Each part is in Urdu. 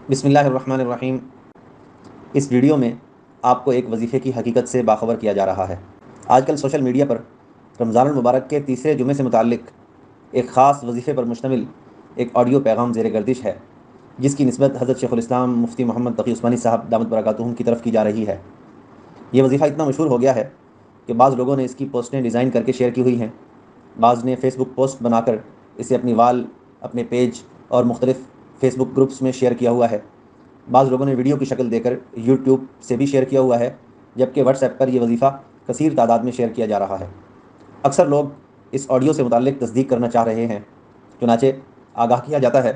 بسم اللہ الرحمن الرحیم۔ اس ویڈیو میں آپ کو ایک وظیفے کی حقیقت سے باخبر کیا جا رہا ہے۔ آج کل سوشل میڈیا پر رمضان المبارک کے تیسرے جمعے سے متعلق ایک خاص وظیفے پر مشتمل ایک آڈیو پیغام زیر گردش ہے، جس کی نسبت حضرت شیخ الاسلام مفتی محمد تقی عثمانی صاحب دامت برکاتہم کی طرف کی جا رہی ہے۔ یہ وظیفہ اتنا مشہور ہو گیا ہے کہ بعض لوگوں نے اس کی پوسٹیں ڈیزائن کر کے شیئر کی ہوئی ہیں، بعض نے فیس بک پوسٹ بنا کر اسے اپنی وال، اپنے پیج اور مختلف فیس بک گروپس میں شیئر کیا ہوا ہے، بعض لوگوں نے ویڈیو کی شکل دے کر یوٹیوب سے بھی شیئر کیا ہوا ہے، جبکہ واٹس ایپ پر یہ وظیفہ کثیر تعداد میں شیئر کیا جا رہا ہے۔ اکثر لوگ اس آڈیو سے متعلق تصدیق کرنا چاہ رہے ہیں، چنانچہ آگاہ کیا جاتا ہے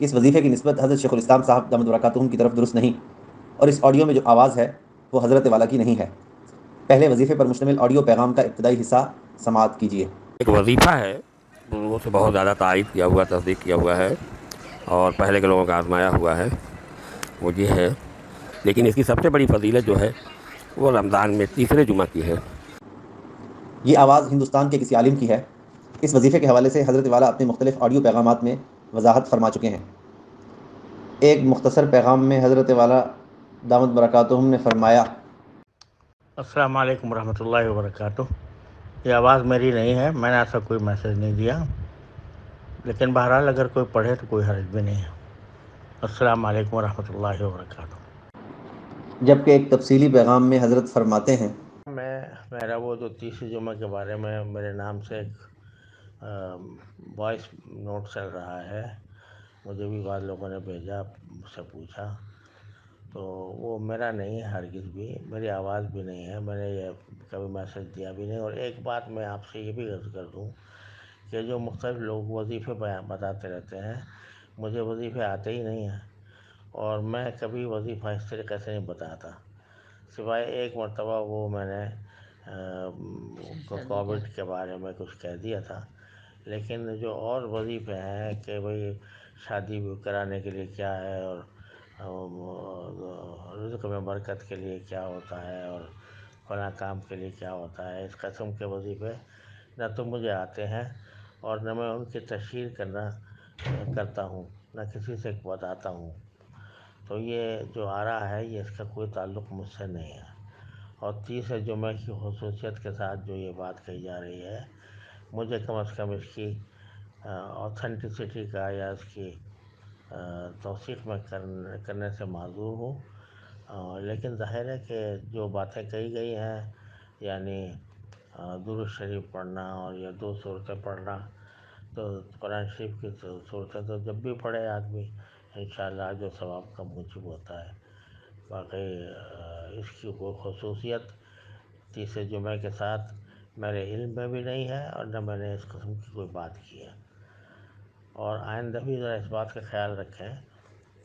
کہ اس وظیفے کی نسبت حضرت شیخ الاسلام صاحب دامت برکاتہم کی طرف درست نہیں، اور اس آڈیو میں جو آواز ہے وہ حضرت والا کی نہیں ہے۔ پہلے وظیفے پر مشتمل آڈیو پیغام کا ابتدائی حصہ سماعت کیجیے۔ ایک وظیفہ ہے، لوگوں سے بہت زیادہ تعریف کیا ہوا، تصدیق کیا ہوا ہے اور پہلے کے لوگوں کا آزمایا ہوا ہے، وہ یہ ہے۔ لیکن اس کی سب سے بڑی فضیلت جو ہے وہ رمضان میں تیسرے جمعہ کی ہے۔ یہ آواز ہندوستان کے کسی عالم کی ہے۔ اس وظیفے کے حوالے سے حضرت والا اپنے مختلف آڈیو پیغامات میں وضاحت فرما چکے ہیں۔ ایک مختصر پیغام میں حضرت والا دامت برکاتہم نے فرمایا: السلام علیکم ورحمۃ اللہ وبرکاتہ۔ یہ آواز میری نہیں ہے، میں نے ایسا کوئی میسج نہیں دیا، لیکن بہرحال اگر کوئی پڑھے تو کوئی حرج بھی نہیں ہے۔ السلام علیکم ورحمۃ اللہ وبرکاتہ۔ جبکہ ایک تفصیلی پیغام میں حضرت فرماتے ہیں: میرا وہ جو تیسرے جمعہ کے بارے میں میرے نام سے ایک وائس نوٹ چل رہا ہے، مجھے بھی بعض لوگوں نے بھیجا، مجھ سے پوچھا، تو وہ میرا نہیں ہے، ہرگز بھی میری آواز بھی نہیں ہے، میں نے یہ کبھی میسج دیا بھی نہیں۔ اور ایک بات میں آپ سے یہ بھی عرض کر دوں کہ جو مختلف لوگ وظیفے بتاتے رہتے ہیں، مجھے وظیفے آتے ہی نہیں ہیں، اور میں کبھی وظیفہ اس طریقے سے نہیں بتاتا، سوائے ایک مرتبہ وہ میں نے کووڈ کے بارے میں کچھ کہہ دیا تھا۔ لیکن جو اور وظیفے ہیں کہ بھئی شادی کرانے کے لیے کیا ہے، اور رزق میں برکت کے لیے کیا ہوتا ہے، اور فلاں کام کے لیے کیا ہوتا ہے، اس قسم کے وظیفے نہ تو مجھے آتے ہیں اور نہ میں ان کی تشہیر کرتا ہوں، نہ کسی سے بتاتا ہوں۔ تو یہ جو آ رہا ہے یہ اس کا کوئی تعلق مجھ سے نہیں ہے۔ اور تیسرے جمعہ کی خصوصیت کے ساتھ جو یہ بات کہی جا رہی ہے، مجھے کم از کم اس کی آتھینٹسٹی کا یا اس کی توثیق میں کرنے سے معذور ہوں، لیکن ظاہر ہے کہ جو باتیں کہی گئی ہیں، یعنی درود شریف پڑھنا اور یا دو صورتیں پڑھنا، تو قرآن شریف کی صورتیں تو جب بھی پڑھے آدمی انشاءاللہ جو ثواب کا موجب ہوتا ہے۔ باقی اس کی کوئی خصوصیت تیسرے جمعہ کے ساتھ میرے علم میں بھی نہیں ہے، اور نہ میں نے اس قسم کی کوئی بات کی ہے۔ اور آئندہ بھی ذرا اس بات کا خیال رکھیں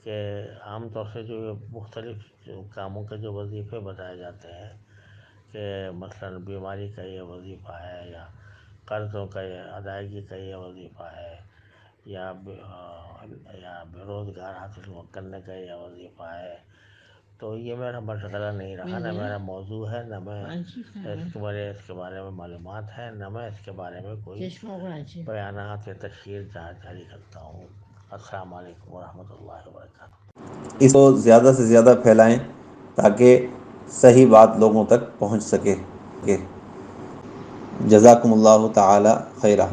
کہ عام طور سے جو مختلف کاموں کے جو وظیفے بتائے جاتے ہیں، کہ مثلاً بیماری کا یہ وظیفہ ہے، یا قرضوں کا یہ ادائیگی کا یہ وظیفہ ہے، یا روزگار حاصل کرنے کا یہ وظیفہ ہے، تو یہ میرا مشغلہ نہیں رہا، نہ میرا موضوع ہے، نہ میں اس کے بارے میں معلومات ہے، نہ میں اس کے بارے میں کوئی بیانات یا تشہیر جاری کرتا ہوں۔ السلام علیکم ورحمۃ اللہ وبرکاتہ۔ اس کو زیادہ سے زیادہ پھیلائیں تاکہ صحیح بات لوگوں تک پہنچ سکے۔ جزاکم اللہ تعالی خیرہ۔